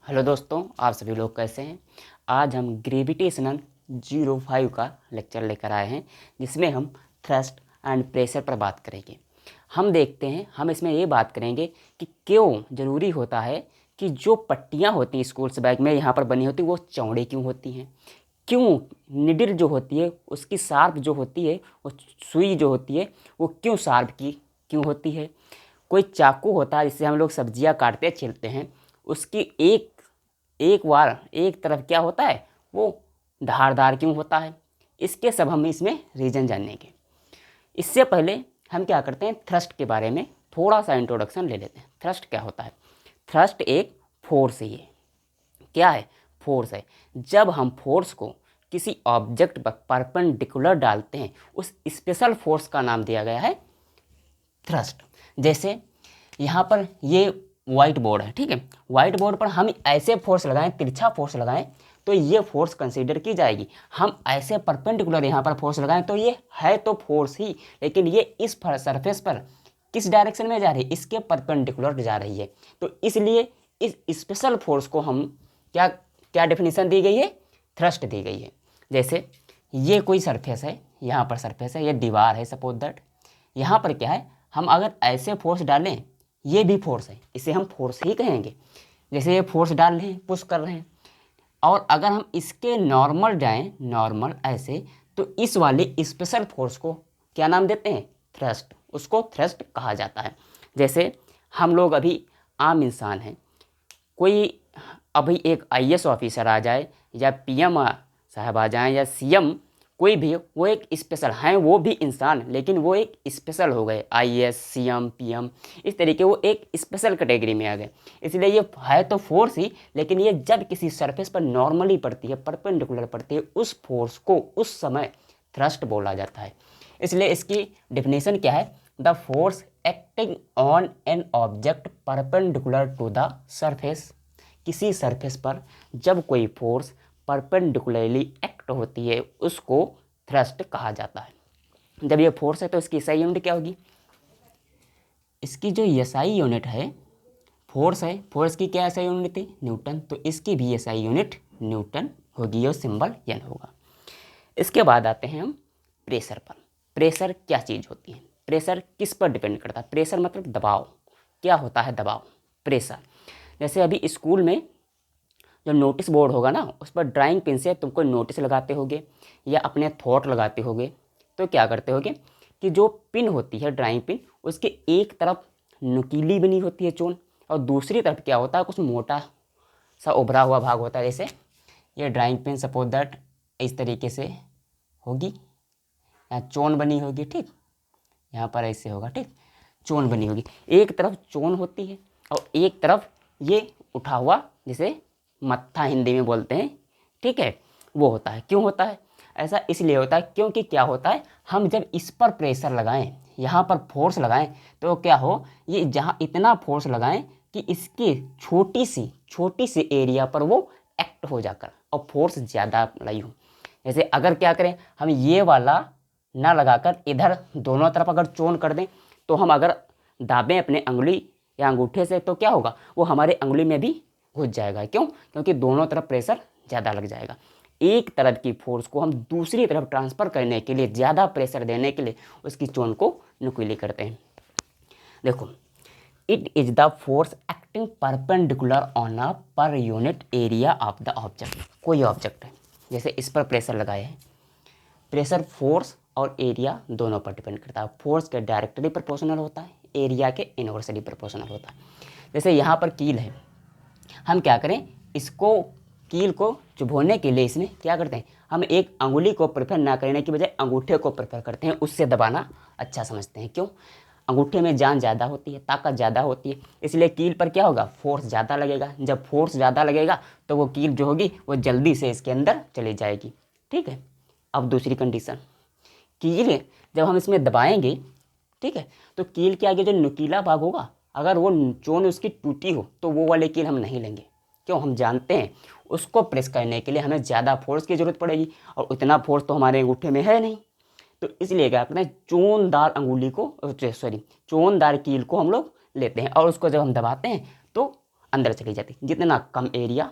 Hello दोस्तों, आप सभी लोग कैसे हैं। आज हम ग्रेविटेशनल 05 का लेक्चर लेकर आए हैं, जिसमें हम थ्रस्ट एंड प्रेशर पर बात करेंगे। हम इसमें ये बात करेंगे कि क्यों ज़रूरी होता है कि जो पट्टियाँ होती हैं स्कूल्स बैग में यहाँ पर बनी होती वो चौड़े क्यों होती हैं, क्यों निडिल जो होती है उसकी शार्प जो होती है, वो सुई जो होती है वो क्यों शार्प की क्यों होती है। कोई चाकू होता है जिससे हम लोग सब्जियां काटते छिलते हैं, उसकी एक एक बार एक तरफ क्या होता है वो धारदार क्यों होता है। इसके सब हम इसमें रीज़न जानेंगे। इससे पहले हम क्या करते हैं, थ्रस्ट के बारे में थोड़ा सा इंट्रोडक्शन ले लेते हैं। थ्रस्ट क्या होता है? थ्रस्ट एक फोर्स ही है। क्या है? फोर्स है। जब हम फोर्स को किसी ऑब्जेक्ट पर परपेंडिकुलर डालते हैं, उस स्पेशल फोर्स का नाम दिया गया है थ्रस्ट। जैसे यहाँ पर ये वाइट बोर्ड है, ठीक है। वाइट बोर्ड पर हम ऐसे फोर्स लगाएं, तिरछा फोर्स लगाएं तो ये फोर्स कंसीडर की जाएगी। हम ऐसे परपेंडिकुलर यहाँ पर फोर्स लगाएं तो ये है तो फोर्स ही, लेकिन ये इस सरफेस पर किस डायरेक्शन में जा रही है? इसके परपेंडिकुलर जा रही है। तो इसलिए इस स्पेशल फोर्स को हम क्या क्या डेफिनेशन दी गई है? थ्रस्ट दी गई है। जैसे ये कोई सरफेस है, यहाँ पर सरफेस है, ये दीवार है सपोज दैट। यहाँ पर क्या है, हम अगर ऐसे फोर्स डालें, ये भी फोर्स है, इसे हम फोर्स ही कहेंगे। जैसे ये फोर्स डाल रहे हैं, पुश कर रहे हैं, और अगर हम इसके नॉर्मल जाएं, नॉर्मल ऐसे, तो इस वाले स्पेशल फोर्स को क्या नाम देते हैं? थ्रस्ट। उसको थ्रस्ट कहा जाता है। जैसे हम लोग अभी आम इंसान हैं, कोई अभी एक आईएएस ऑफिसर आ जाए या पीएम साहब आ जाएं या सीएम, कोई भी, वो एक स्पेशल हैं, वो भी इंसान, लेकिन वो एक स्पेशल हो गए। आईएएस, सीएम, पीएम, इस तरीके वो एक स्पेशल कैटेगरी में आ गए। इसलिए ये है तो फोर्स ही, लेकिन ये जब किसी सरफेस पर नॉर्मली पड़ती है, परपेंडिकुलर पड़ती है, उस फोर्स को उस समय थ्रस्ट बोला जाता है। इसलिए इसकी डेफिनेशन क्या है? The force acting on an object perpendicular to the surface. किसी सरफेस पर जब कोई फोर्स परपेंडिकुलरली एक्ट होती है, उसको थ्रस्ट कहा जाता है। जब ये फोर्स है तो इसकी एसआई यूनिट क्या होगी? इसकी जो एसआई यूनिट है, फोर्स है, फोर्स की क्या एसआई यूनिट थी? न्यूटन। तो इसकी भी एसआई यूनिट न्यूटन होगी और सिंबल एन होगा। इसके बाद आते हैं हम प्रेशर पर। प्रेशर क्या चीज़ होती है? प्रेशर किस पर डिपेंड करता है? प्रेशर मतलब दबाव। क्या होता है दबाव? प्रेशर। जैसे अभी स्कूल में जो नोटिस बोर्ड होगा ना, उस पर ड्राइंग पेन से तुमको नोटिस लगाते होगे या अपने थॉट लगाते होगे, तो क्या करते होगे कि जो पिन होती है ड्राइंग पिन, उसके एक तरफ नुकीली बनी होती है चोन, और दूसरी तरफ क्या होता है, कुछ मोटा सा उभरा हुआ भाग होता है। जैसे ये ड्राइंग पेन सपोज दैट इस तरीके से होगी, यहाँ चोन बनी होगी, ठीक, यहाँ पर ऐसे होगा, ठीक, चोन बनी होगी। एक तरफ चोन होती है और एक तरफ ये उठा हुआ, जिसे मत्था हिंदी में बोलते हैं, ठीक है, वो होता है। क्यों होता है ऐसा? इसलिए होता है क्योंकि क्या होता है, हम जब इस पर प्रेशर लगाएं, यहाँ पर फोर्स लगाएं, तो क्या हो, ये जहाँ इतना फोर्स लगाएं कि इसके छोटी सी एरिया पर वो एक्ट हो जाकर और फोर्स ज़्यादा अप्लाई हो। जैसे अगर क्या करें, हम ये वाला ना लगाकर इधर दोनों तरफ अगर चोन कर दें, तो हम अगर दाबें अपने अंगुली या अंगूठे से, तो क्या होगा, वो हमारे अंगुली में भी घुस जाएगा। क्यों? क्योंकि दोनों तरफ प्रेशर ज़्यादा लग जाएगा। एक तरफ की फोर्स को हम दूसरी तरफ ट्रांसफ़र करने के लिए, ज़्यादा प्रेशर देने के लिए उसकी चोन को नुकीली करते हैं। देखो, it is the force acting perpendicular on a per unit area of the object. कोई ऑब्जेक्ट है, जैसे इस पर प्रेशर लगाए हैं, प्रेशर फोर्स और एरिया दोनों पर डिपेंड करता है। फोर्स के डायरेक्टली प्रोपोर्शनल होता है, एरिया के इनवर्सली प्रोपोर्शनल होता है। जैसे यहाँ पर कील है, हम क्या करें, इसको कील को चुभोने के लिए इसमें क्या करते हैं, हम एक अंगुली को प्रेफर ना करने की बजाय अंगूठे को प्रेफर करते हैं, उससे दबाना अच्छा समझते हैं। क्यों? अंगूठे में जान ज़्यादा होती है, ताकत ज़्यादा होती है, इसलिए कील पर क्या होगा, फोर्स ज़्यादा लगेगा। जब फोर्स ज़्यादा लगेगा तो वो कील जो होगी वो जल्दी से इसके अंदर चली जाएगी, ठीक है। अब दूसरी कंडीशन, कील जब हम इसमें दबाएंगे, ठीक है, तो कील के आगे जो नुकीला भाग होगा, अगर वो चोन उसकी टूटी हो तो वो वाले कील हम नहीं लेंगे। क्यों? हम जानते हैं उसको प्रेस करने के लिए हमें ज़्यादा फोर्स की ज़रूरत पड़ेगी, और उतना फोर्स तो हमारे अंगूठे में है नहीं। तो इसलिए क्या करते हैं, चोनदार अंगुली को, सॉरी, चोनदार कील को हम लोग लेते हैं, और उसको जब हम दबाते हैं तो अंदर चली जाती है। जितना कम एरिया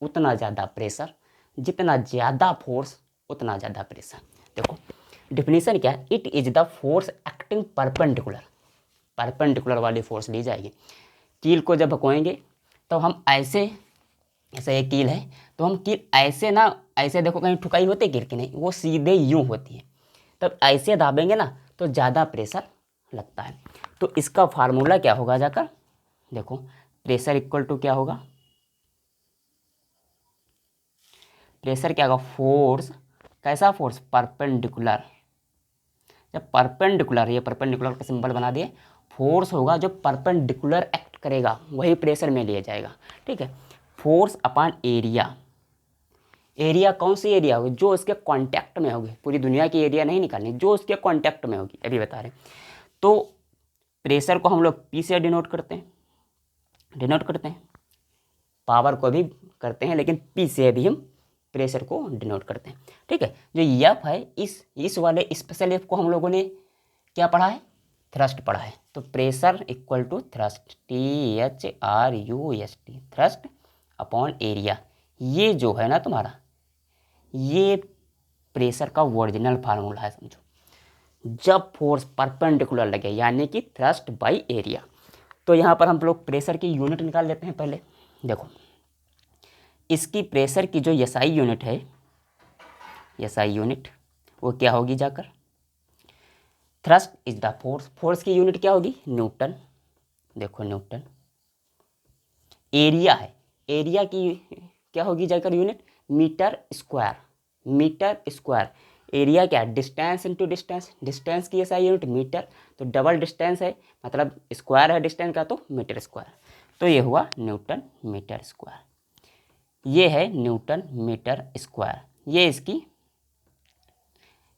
उतना ज़्यादा प्रेशर, जितना ज़्यादा फोर्स उतना ज़्यादा प्रेशर। देखो डिफिनीशन क्या है, it is the force acting perpendicular, perpendicular वाली फोर्स ली जाएगी। कील को जब भकोएंगे तो हम ऐसे, ऐसे एक कील है तो हम कील ऐसे ना, ऐसे देखो कहीं ठुकाई होती है कील की, नहीं, वो सीधे यूँ होती है। तब ऐसे दाबेंगे ना तो ज़्यादा प्रेशर लगता है। तो इसका फार्मूला क्या होगा जाकर, देखो प्रेशर इक्वल टू क्या होगा, प्रेशर क्या होगा, फोर्स, कैसा फोर्स, परपेंडिकुलर। जब परपेंडिकुलर, ये परपेंडिकुलर का सिंबल बना दिए, फोर्स होगा जो परपेंडिकुलर एक्ट करेगा वही प्रेशर में लिया जाएगा। ठीक है, फोर्स अपॉन एरिया, एरिया कौन सी एरिया होगी, जो उसके कांटेक्ट में होगी, पूरी दुनिया की एरिया नहीं निकालनी, जो उसके कांटेक्ट में होगी, अभी बता रहे। तो प्रेशर को हम लोग पी से डिनोट करते हैं, पावर को भी करते हैं, लेकिन पी से भी हम प्रेशर को डिनोट करते हैं। ठीक है, जो एफ है, इस वाले स्पेशल एफ को हम लोगों ने क्या पढ़ा है, थ्रस्ट पढ़ा है। तो pressure equal to thrust, THRUST, thrust upon area. ये जो है ना तुम्हारा, ये प्रेशर का ओरिजिनल फार्मूला है, समझो। जब फोर्स परपेंडिकुलर लगे यानी कि थ्रस्ट बाई एरिया। तो यहाँ पर हम लोग प्रेशर की यूनिट निकाल लेते हैं पहले। देखो इसकी प्रेशर की जो SI यूनिट है, SI यूनिट वो क्या होगी जाकर, thrust is the force, force की यूनिट क्या होगी, न्यूटन। देखो न्यूटन, एरिया है, एरिया की क्या होगी जाकर unit, metre square, metre square. Area क्या है, डिस्टेंस इंटू डिस्टेंस, डिस्टेंस की SI यूनिट मीटर, तो डबल डिस्टेंस है मतलब स्क्वायर है डिस्टेंस का, तो मीटर स्क्वायर। तो ये हुआ न्यूटन मीटर स्क्वायर, ये है न्यूटन मीटर स्क्वायर, ये इसकी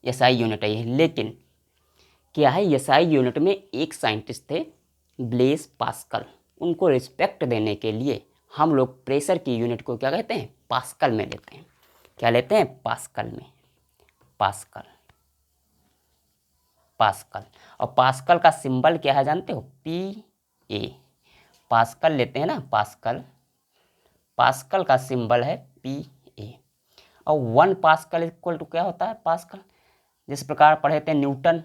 SI यूनिट है ये। लेकिन क्या है, SI यूनिट में एक साइंटिस्ट थे ब्लेस पास्कल, उनको रिस्पेक्ट देने के लिए हम लोग प्रेशर की यूनिट को क्या कहते हैं, पास्कल में लेते हैं। क्या लेते हैं, पास्कल में, पास्कल, पास्कल। और पास्कल का सिंबल क्या है जानते हो, PA, पास्कल लेते हैं ना, पास्कल, पास्कल का सिंबल है PA। और 1 पास्कल इक्वल टू क्या होता है, पास्कल। जिस प्रकार पढ़े थे न्यूटन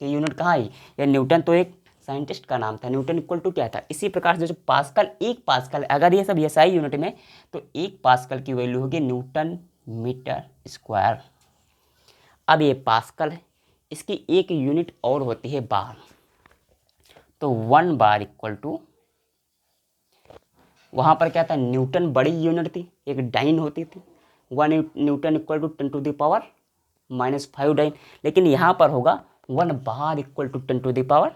की यूनिट कहाँ आई, ये न्यूटन तो एक साइंटिस्ट का नाम था, न्यूटन इक्वल टू क्या था, इसी प्रकार से जो पास्कल, एक पास्कल, अगर ये सब SI यूनिट में, तो एक पास्कल की वैल्यू होगी न्यूटन मीटर स्क्वायर। अब ये पास्कल है, इसकी एक यूनिट और होती है बार, तो 1 बार इक्वल टू, वहाँ पर क्या था, न्यूटन बड़ी यूनिट थी, एक डाइन होती थी, 1 न्यूटन इक्वल टू 10⁻⁻5 डाइन। लेकिन यहाँ पर होगा 1 बार इक्वल टू 10⁵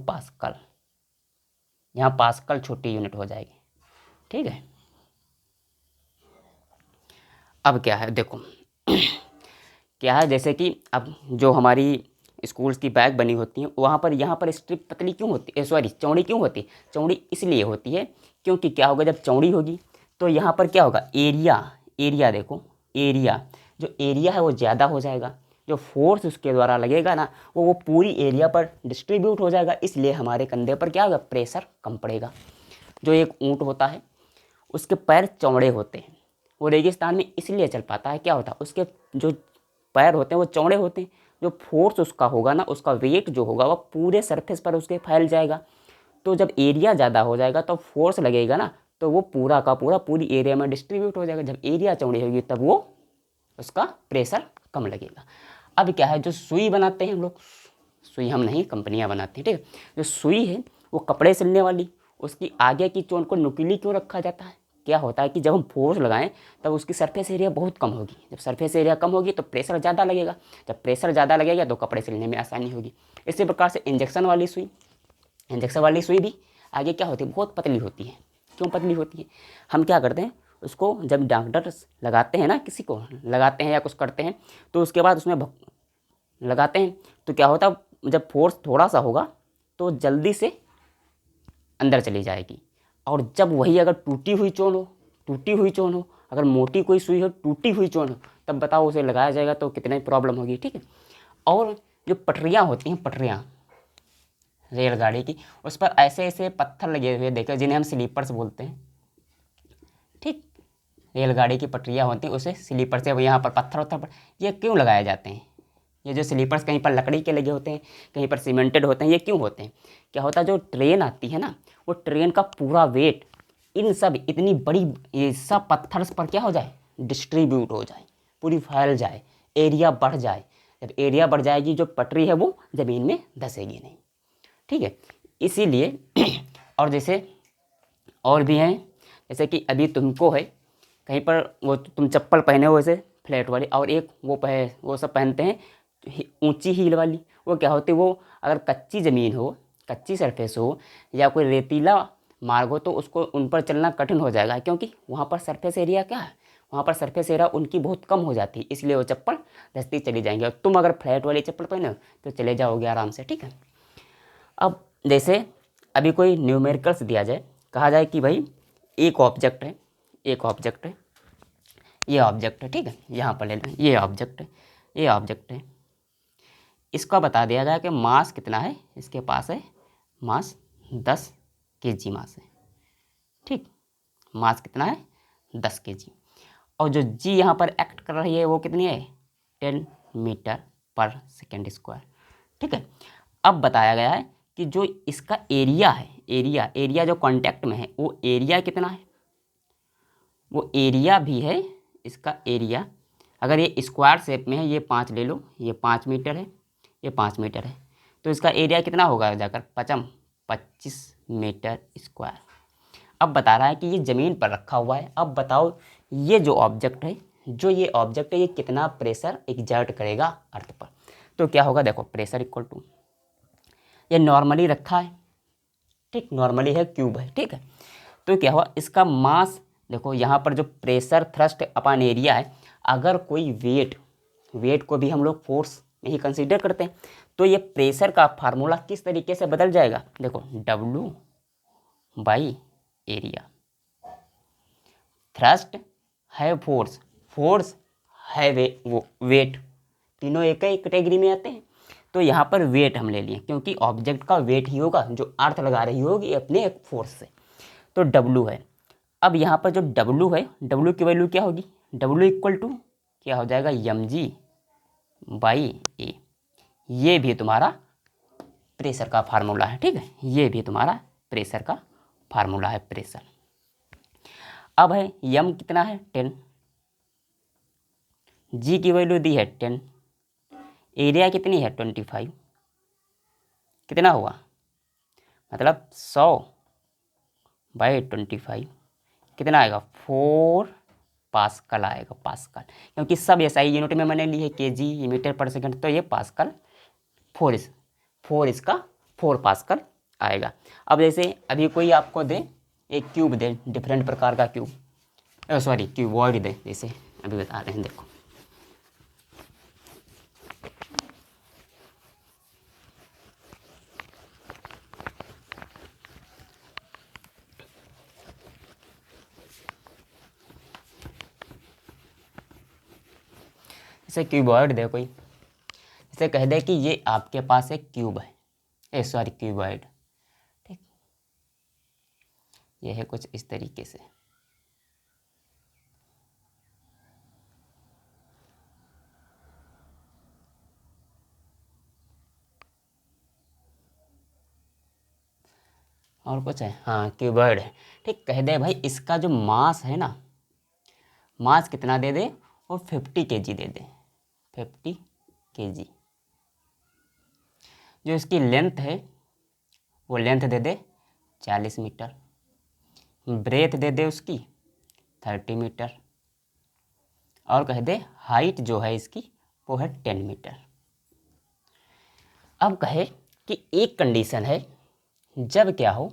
पास्कल, यहाँ पास्कल छोटी यूनिट हो जाएगी। ठीक है, अब क्या है देखो क्या है, जैसे कि अब जो हमारी स्कूल्स की बैग बनी होती हैं, वहाँ पर यहाँ पर स्ट्रिप पतली क्यों होती है, सॉरी चौड़ी क्यों होती है, चौड़ी इसलिए होती है क्योंकि क्या होगा, जब चौड़ी होगी तो यहाँ पर क्या होगा, एरिया, एरिया देखो, एरिया, जो एरिया है वो ज़्यादा हो जाएगा, जो फोर्स उसके द्वारा लगेगा ना वो पूरी एरिया पर डिस्ट्रीब्यूट हो जाएगा, इसलिए हमारे कंधे पर क्या होगा, प्रेशर कम पड़ेगा। जो एक ऊँट होता है उसके पैर चौड़े होते हैं, वो रेगिस्तान में इसलिए चल पाता है, क्या होता है, उसके जो पैर होते हैं वो चौड़े होते हैं, जो फोर्स उसका होगा ना, उसका वेट जो होगा वो पूरे सरफेस पर उसके फैल जाएगा। तो जब एरिया ज़्यादा हो जाएगा तो फोर्स लगेगा ना, तो वो पूरा का पूरा पूरी एरिया में डिस्ट्रीब्यूट हो जाएगा। जब एरिया चौड़ी होगी तब वो उसका प्रेशर कम लगेगा। अब क्या है, जो सुई बनाते हैं हम लोग, सुई हम नहीं कंपनियां बनाती हैं, ठीक है, जो सुई है वो कपड़े सिलने वाली, उसकी आगे की चोन को नुकीली क्यों रखा जाता है, क्या होता है कि जब हम फोर्स लगाएं तब उसकी सरफेस एरिया बहुत कम होगी, जब सरफेस एरिया कम होगी तो प्रेशर ज़्यादा लगेगा, जब प्रेशर ज़्यादा लगेगा तो कपड़े सिलने में आसानी होगी। इसी प्रकार से इंजेक्शन वाली सुई, इंजेक्शन वाली सुई भी आगे क्या होती है, बहुत पतली होती है। क्यों पतली होती है, हम क्या करते हैं उसको जब डॉक्टर लगाते हैं ना, किसी को लगाते हैं या कुछ करते हैं तो उसके बाद उसमें लगाते हैं तो क्या होता है, जब फोर्स थोड़ा सा होगा तो जल्दी से अंदर चली जाएगी, और जब वही अगर टूटी हुई चोन हो, टूटी हुई चोन हो, अगर मोटी कोई सुई हो, टूटी हुई चोन हो, तब बताओ उसे लगाया जाएगा तो कितनी प्रॉब्लम होगी। ठीक है, और जो पटरियाँ होती हैं, पटरियाँ रेलगाड़ी की, उस पर ऐसे ऐसे पत्थर लगे हुए देखे जिन्हें हम स्लीपर्स बोलते हैं। ठीक, रेलगाड़ी की पटरियाँ होती हैं उसे स्लीपर से, यहाँ पर पत्थर उत्थर पर ये क्यों लगाए जाते हैं? ये जो स्लीपर्स कहीं पर लकड़ी के लगे होते हैं, कहीं पर सीमेंटेड होते हैं, ये क्यों होते हैं? क्या होता है, जो ट्रेन आती है ना, वो ट्रेन का पूरा वेट इन सब इतनी बड़ी ये सब पत्थर पर क्या हो जाए, डिस्ट्रीब्यूट हो जाए, पूरी फैल जाए, एरिया बढ़ जाए। जब एरिया बढ़ जाएगी, जो पटरी है वो ज़मीन में धंसेगी नहीं। ठीक है, इसीलिए और जैसे और भी हैं, जैसे कि अभी तुमको है कहीं पर वो तुम चप्पल पहने हो वैसे फ्लैट वाली, और एक वो सब पहनते हैं ऊंची हील वाली। वो क्या होती है, वो अगर कच्ची ज़मीन हो, कच्ची सरफेस हो या कोई रेतीला मार्ग हो तो उसको उन पर चलना कठिन हो जाएगा, क्योंकि वहाँ पर सरफेस एरिया क्या है, वहाँ पर सरफेस एरिया उनकी बहुत कम हो जाती है, इसलिए वो चप्पल धंसती चली जाएंगी। और तुम अगर फ्लैट वाली चप्पल पहने हो तो चले जाओगे आराम से। ठीक है, अब जैसे अभी कोई न्यूमेरिकल्स दिया जाए, कहा जाए कि भाई एक ऑब्जेक्ट है, एक ऑब्जेक्ट है, ये ऑब्जेक्ट है। ठीक है, यहाँ पर ले लें, ये ऑब्जेक्ट है, ये ऑब्जेक्ट है, इसका बता दिया जाए कि मास कितना है, इसके पास है मास 10 kg मास है। ठीक, मास कितना है, 10 kg। और जो जी यहाँ पर एक्ट कर रही है वो कितनी है, 10 मीटर पर सेकेंड स्क्वायर। ठीक है, अब बताया गया है कि जो इसका एरिया है, एरिया जो कांटेक्ट में है वो एरिया कितना है, वो एरिया भी है इसका एरिया। अगर ये स्क्वायर शेप में है, ये 5 ले लो, ये 5 मीटर है, ये 5 मीटर है, तो इसका एरिया कितना होगा जाकर 25 मीटर स्क्वायर। अब बता रहा है कि ये ज़मीन पर रखा हुआ है। अब बताओ ये जो ऑब्जेक्ट है, ये कितना प्रेशर एग्जर्ट करेगा अर्थ पर। तो क्या होगा, देखो प्रेशर इक्वल टू, ये नॉर्मली रखा है, ठीक, नॉर्मली है, क्यूब है। ठीक है, तो क्या हुआ, इसका मास देखो, यहाँ पर जो प्रेशर थ्रस्ट अपॉन एरिया है, अगर कोई वेट को भी हम लोग फोर्स में ही कंसीडर करते हैं, तो ये प्रेशर का फार्मूला किस तरीके से बदल जाएगा, देखो W बाई एरिया। थ्रस्ट है फोर्स, फोर्स है वेट, तीनों एक ही कैटेगरी में आते हैं। तो यहाँ पर वेट हम ले लिए, क्योंकि ऑब्जेक्ट का वेट ही होगा जो अर्थ लगा रही होगी अपने एक फोर्स से, तो W है। अब यहाँ पर जो W है, W की वैल्यू क्या होगी, W इक्वल टू क्या हो जाएगा, mg बाई ए। ये भी तुम्हारा प्रेशर का फार्मूला है। ठीक है, ये भी तुम्हारा प्रेशर का फार्मूला है, प्रेशर। अब है m कितना है 10, g की वैल्यू दी है 10, एरिया कितनी है 25, कितना हुआ, मतलब 100 बाई 25 कितना आएगा, 4 पास्कल आएगा, पास्कल, क्योंकि सब एसआई यूनिट में मैंने ली है, kg मीटर पर सेकंड, तो ये पास्कल 4 पास्कल आएगा। अब जैसे अभी कोई आपको दे एक क्यूब दे, डिफरेंट प्रकार का क्यूब, सॉरी क्यूबॉइड दे, जैसे अभी बता रहे हैं, देखो जैसे क्यूबॉइड दे कोई, जैसे कह दे कि ये आपके पास एक क्यूब है, सॉरी क्यूबॉइड, ठीक, ये है कुछ इस तरीके से। और कुछ है, हाँ क्यूबॉइड है, ठीक, कह दे भाई इसका जो मास है ना, मास कितना दे दे, वो 50 kg दे दे, 50 kg। जो इसकी लेंथ है वो लेंथ दे दे 40 मीटर, ब्रेथ दे दे उसकी 30 मीटर, और कह दे हाइट जो है इसकी वो है 10 मीटर। अब कहे कि एक कंडीशन है, जब क्या हो,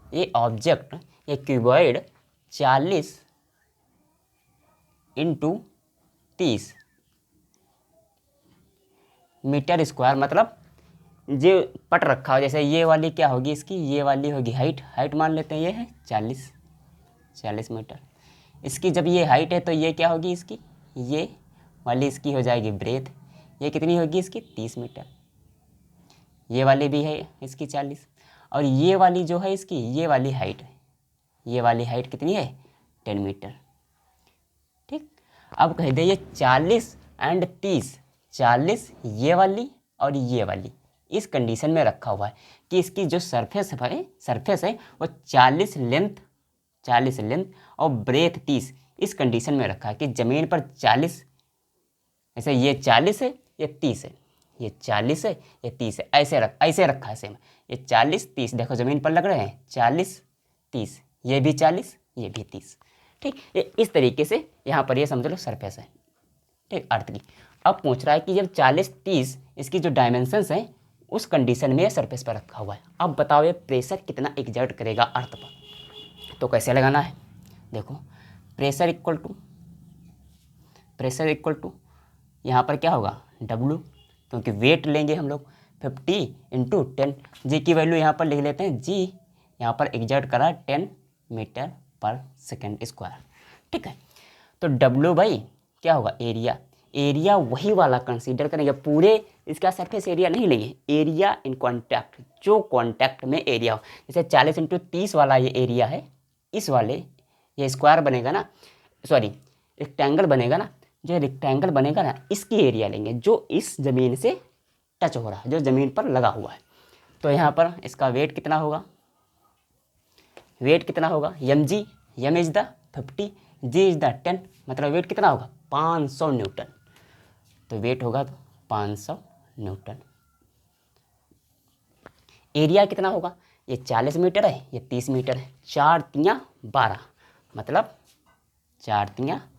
ये ऑब्जेक्ट, ये क्यूबॉइड 40 इंटू 30 मीटर स्क्वायर, मतलब जो पट रखा हो, जैसे ये वाली क्या होगी इसकी, ये वाली होगी हाइट मान लेते हैं, ये है 40 मीटर। इसकी जब ये हाइट है तो ये क्या होगी इसकी, ये वाली इसकी हो जाएगी ब्रेथ, ये कितनी होगी इसकी 30 मीटर, ये वाली भी है इसकी 40, और ये वाली जो है इसकी ये वाली हाइट है, ये वाली हाइट कितनी है 10 मीटर। ठीक, अब कह दे ये 40 एंड 30, 40 ये वाली और ये वाली इस कंडीशन में रखा हुआ है कि इसकी जो सरफेस है वो 40 लेंथ और ब्रेथ 30 इस कंडीशन में रखा है कि ज़मीन पर 40, ऐसे ये 40 है ये 30 है, ये 40 है ये 30 है, ऐसे रखा है सेम। ये 40 30 देखो ज़मीन पर लग रहे हैं, 40 30, ये भी 40 ये भी 30। ठीक, ये इस तरीके से यहाँ पर ये समझ लो सरफेस है, ठीक, अर्थ की। अब पूछ रहा है कि जब 40 30 इसकी जो डायमेंशंस हैं उस कंडीशन में सरफेस पर रखा हुआ है, अब बताओ ये प्रेशर कितना एग्जर्ट करेगा अर्थ पर। तो कैसे लगाना है, देखो प्रेशर इक्वल टू यहाँ पर क्या होगा W, क्योंकि वेट लेंगे हम लोग 50 × 10, जी की वैल्यू यहाँ पर लिख लेते हैं, जी यहाँ पर एग्जर्ट करा 10 मीटर पर सेकेंड स्क्वायर। ठीक है, तो W भाई क्या होगा एरिया वही वाला कंसीडर करेंगे, पूरे इसका सरफेस एरिया नहीं लेंगे, एरिया इन कॉन्टैक्ट, जो कॉन्टैक्ट में एरिया हो। जैसे 40 × 30 वाला ये एरिया है, इस वाले ये स्क्वायर बनेगा ना, सॉरी रेक्टेंगल बनेगा ना, जो रेक्टेंगल बनेगा ना इसकी एरिया लेंगे जो इस ज़मीन से टच हो रहा है, जो ज़मीन पर लगा हुआ है। तो यहाँ पर इसका वेट कितना होगा, mg, m is the 50, g is the 10, मतलब वेट कितना होगा 500 न्यूटन। तो वेट होगा 500 न्यूटन। एरिया कितना होगा, ये 40 मीटर है ये 30 मीटर है, 4 तियाँ 12, मतलब 4 तियाँ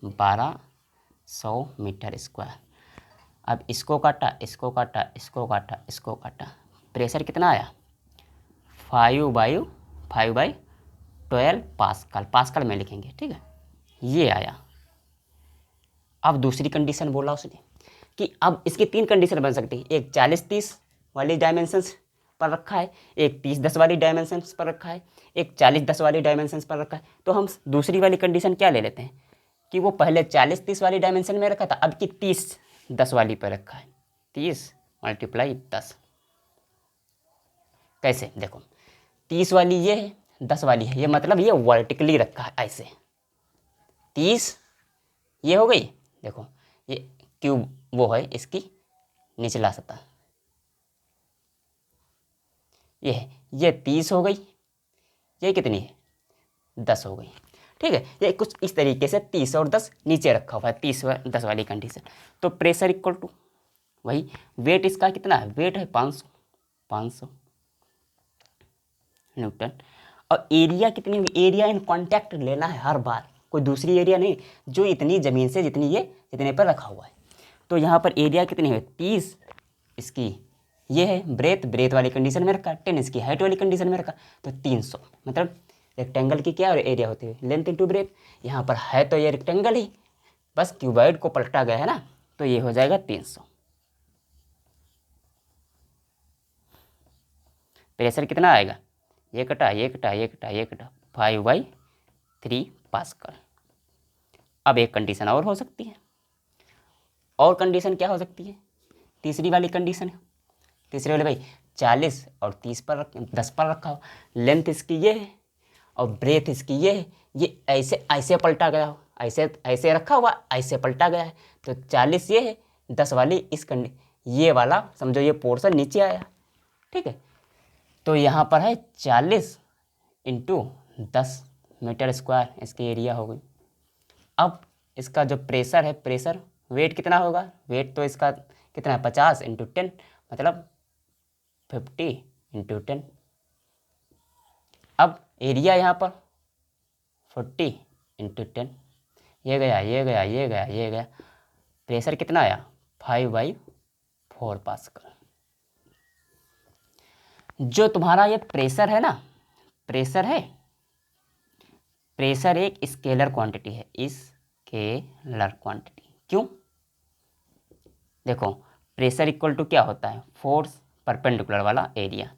1200 मीटर स्क्वायर। अब इसको काटा, प्रेशर कितना आया 5/12 पास्कल में लिखेंगे। ठीक है, ये आया। अब दूसरी कंडीशन बोला उसने कि अब इसकी 3 कंडीशन बन सकती है, एक 40-30 वाली डायमेंशंस पर रखा है, एक 30-10 वाली डायमेंशंस पर रखा है, एक 40-10 वाली डायमेंशंस पर रखा है। तो हम दूसरी वाली कंडीशन क्या ले लेते हैं कि वो पहले 40-30 वाली डायमेंशन में रखा था, अब की 30-10 वाली पर रखा है, 30 × 10। कैसे, देखो 30 वाली ये है, 10 वाली है, ये मतलब ये वर्टिकली रखा है ऐसे, 30 ये हो गई, देखो ये क्यूब वो है इसकी निचला सतह, ये है, ये 30 हो गई, ये कितनी है 10 हो गई। ठीक है, ये कुछ इस तरीके से 30 और 10 नीचे रखा हुआ है, 30 और 10 वाली कंडीशन। तो प्रेशर इक्वल टू वही, वेट इसका कितना है, वेट है 500 न्यूटन, और एरिया कितनी होगी, एरिया इन कांटेक्ट लेना है हर बार, कोई दूसरी एरिया नहीं, जो इतनी ज़मीन से जितने पर रखा हुआ है। तो यहाँ पर एरिया कितनी है 30, इसकी ये है ब्रेथ वाली कंडीशन में रखा, 10 इसकी हाइट वाली कंडीशन में रखा, तो 300, मतलब रेक्टेंगल की क्या एरिया होती है लेंथ इंटू ब्रेथ। यहाँ पर है तो ये रेक्टेंगल ही, बस क्यूबॉइड को पलटा गया है ना, तो ये हो जाएगा 300। प्रेशर कितना आएगा, ये कटा 5/3 पास्कल। अब एक कंडीशन और हो सकती है, और कंडीशन क्या हो सकती है, तीसरी वाली कंडीशन है, तीसरी वाली भाई 40 और 10 पर रखा हो, लेंथ इसकी ये है और ब्रेथ इसकी ये है, ये ऐसे पलटा गया हो, ऐसे रखा हुआ ऐसे पलटा गया है, तो 40 ये है, 10 वाली ये वाला समझो ये पोर्शन नीचे आया। ठीक है, तो यहाँ पर है 40 × 10 मीटर स्क्वायर इसकी एरिया हो गई। अब इसका जो प्रेशर है, प्रेशर वेट कितना होगा, वेट तो इसका कितना है 50 × 10, मतलब 50 × 10। अब एरिया यहाँ पर 40 × 10, ये गया, प्रेशर कितना आया 5/4 पास्कल। जो तुम्हारा ये प्रेशर है ना, प्रेशर एक स्केलर क्वांटिटी है, स्केलर क्वांटिटी। क्यों, देखो प्रेशर इक्वल टू क्या होता है, फोर्स परपेंडिकुलर वाला एरिया।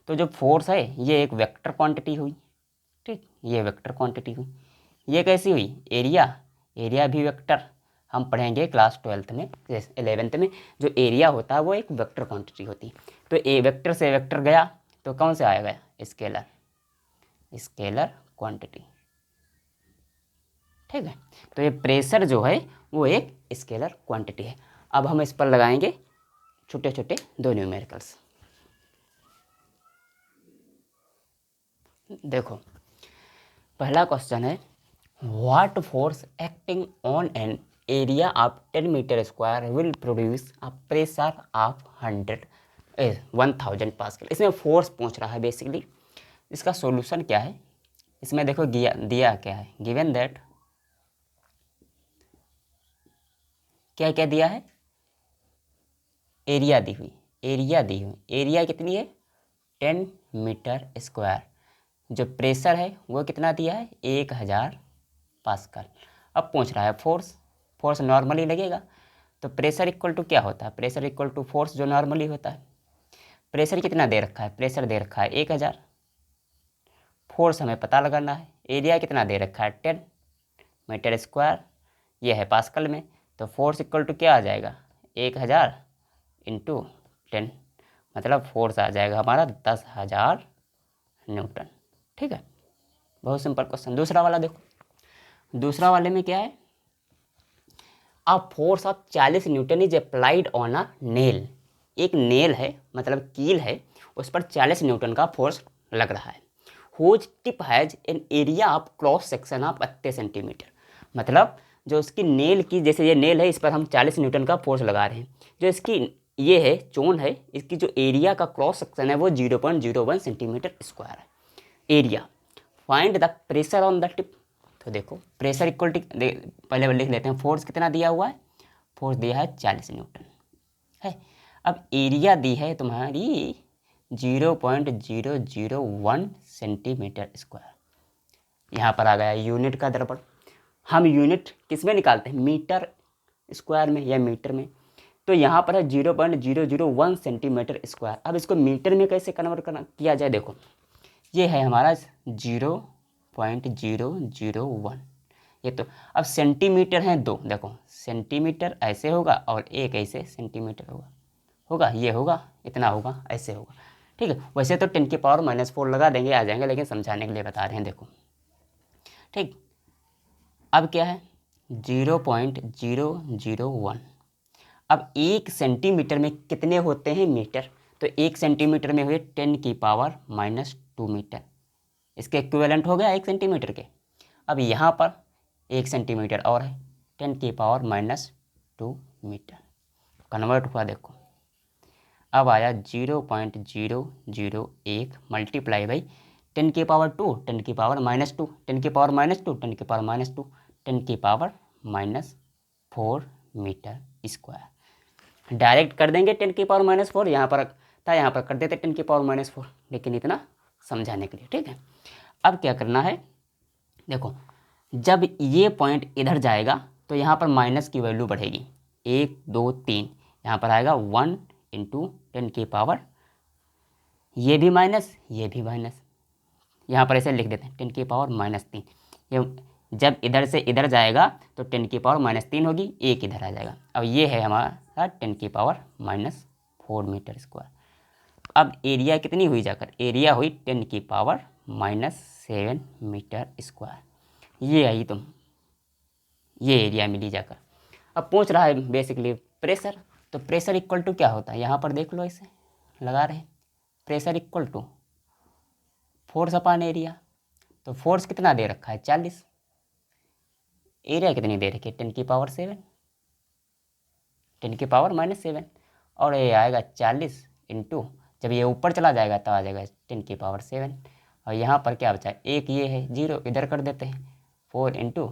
तो जो फोर्स है ये एक वेक्टर क्वांटिटी हुई, ठीक, ये वेक्टर क्वांटिटी हुई। ये कैसी हुई, एरिया भी वेक्टर, हम पढ़ेंगे क्लास 12th में 11th में, जो एरिया होता है वो एक वेक्टर क्वांटिटी होती है। तो ए वेक्टर से वेक्टर गया तो कौन से आएगा, स्केलर, स्केलर क्वांटिटी। ठीक है, तो ये प्रेशर जो है वो एक स्केलर क्वांटिटी है। अब हम इस पर लगाएंगे छोटे छोटे दो न्यूमेरिकल्स। देखो पहला क्वेश्चन है, what force acting on an area of 10 metre square will produce a pressure of 1000 pascal. इसमें फोर्स पूछ रहा है बेसिकली। इसका सॉल्यूशन क्या है, इसमें देखो दिया क्या है, गिवन दैट क्या क्या दिया है, एरिया दी हुई, एरिया कितनी है 10 मीटर स्क्वायर, जो प्रेशर है वो कितना दिया है 1000 पास्कल। अब पूछ रहा है फोर्स नॉर्मली लगेगा, तो प्रेशर इक्वल टू क्या होता है, प्रेशर इक्वल टू फोर्स जो नॉर्मली होता है। प्रेशर कितना दे रखा है, प्रेशर दे रखा है 1000, फोर्स हमें पता लगाना है, एरिया कितना दे रखा है 10 मीटर स्क्वायर, ये है पास्कल में, तो फोर्स इक्वल टू क्या आ जाएगा 1000 इंटू 10, मतलब फोर्स आ जाएगा हमारा 10,000 न्यूटन। ठीक है, बहुत सिंपल क्वेश्चन। दूसरा वाला देखो, दूसरा वाले में क्या है, a force of 40 Newton is applied on a nail. एक नेल है मतलब कील है, उस पर 40 न्यूटन का फोर्स लग रहा है। Whose tip has an area of cross section of 80 centimetre. मतलब जो उसकी नेल की, जैसे ये नेल है, इस पर हम 40 न्यूटन का फोर्स लगा रहे हैं, जो इसकी ये है चोन है, इसकी जो एरिया का क्रॉस सेक्शन है वो 0.01 सेंटीमीटर स्क्वायर है area. Find the pressure on the tip. तो देखो प्रेशर इक्वल टू, पहले लिख लेते हैं, फोर्स कितना दिया हुआ है, फोर्स दिया है 40 न्यूटन है। अब एरिया दी है तुम्हारी 0.001 सेंटीमीटर स्क्वायर। यहाँ पर आ गया यूनिट का दर्पण। हम यूनिट किस में निकालते हैं, मीटर स्क्वायर में या मीटर में, तो यहाँ पर है 0.001 सेंटीमीटर स्क्वायर। अब इसको मीटर में कैसे कन्वर्ट किया जाए, देखो ये है हमारा 0.001, ये तो। अब सेंटीमीटर हैं दो, देखो सेंटीमीटर ऐसे होगा और एक ऐसे सेंटीमीटर होगा, ये होगा, इतना होगा, ऐसे होगा। ठीक है, वैसे तो 10⁻⁻⁴ लगा देंगे आ जाएंगे, लेकिन समझाने के लिए बता रहे हैं, देखो। ठीक, अब क्या है 0.001। अब 1 सेंटीमीटर में कितने होते हैं मीटर, तो 1 सेंटीमीटर में हुए 10⁻⁻² मीटर, इसके इक्विवेलेंट हो गया 1 सेंटीमीटर के। अब यहाँ पर 1 सेंटीमीटर और है 10⁻² मीटर, कन्वर्ट हुआ, देखो अब आया 0.001 multiply by 10⁻², 10⁻², 10⁻², 10⁻², 10⁻⁻4 metre square. Direct कर देंगे 10⁻⁻4, यहाँ पर था, यहाँ पर कर देते 10⁻⁻4, लेकिन इतना समझाने के लिए। ठीक है, अब क्या करना है, देखो जब ये पॉइंट इधर जाएगा तो यहाँ पर माइनस की वैल्यू बढ़ेगी, 1 2 3, यहाँ पर आएगा 1 इंटू 10⁻, ये भी माइनस, ये भी माइनस, यहाँ पर ऐसे लिख देते हैं 10⁻⁻3। ये जब इधर से इधर जाएगा तो 10⁻⁻3 होगी, एक इधर आ जाएगा। अब ये है हमारा 10⁻⁻4 मीटर स्क्वायर। अब एरिया कितनी हुई जाकर, एरिया हुई 10⁻⁻7 मीटर स्क्वायर, ये आई तुम, ये एरिया मिली जाकर। अब पूछ रहा है बेसिकली प्रेशर, तो प्रेशर इक्वल टू क्या होता है, यहाँ पर देख लो, इसे लगा रहे हैं, pressure equal to force upon area. तो फोर्स कितना दे रखा है 40, एरिया कितनी दे रखी है 10⁻7, 10⁻⁻7, और ये आएगा 40 इंटू, जब ये ऊपर चला जाएगा तो आ जाएगा 10⁻7, और यहाँ पर क्या बचा, एक ये है 0, इधर कर देते हैं, 4 इंटू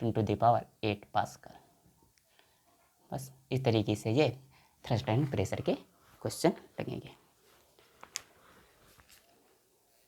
10⁸ पास्कल। बस इस तरीके से ये थ्रस्ट एंड प्रेशर के क्वेश्चन लगेंगे।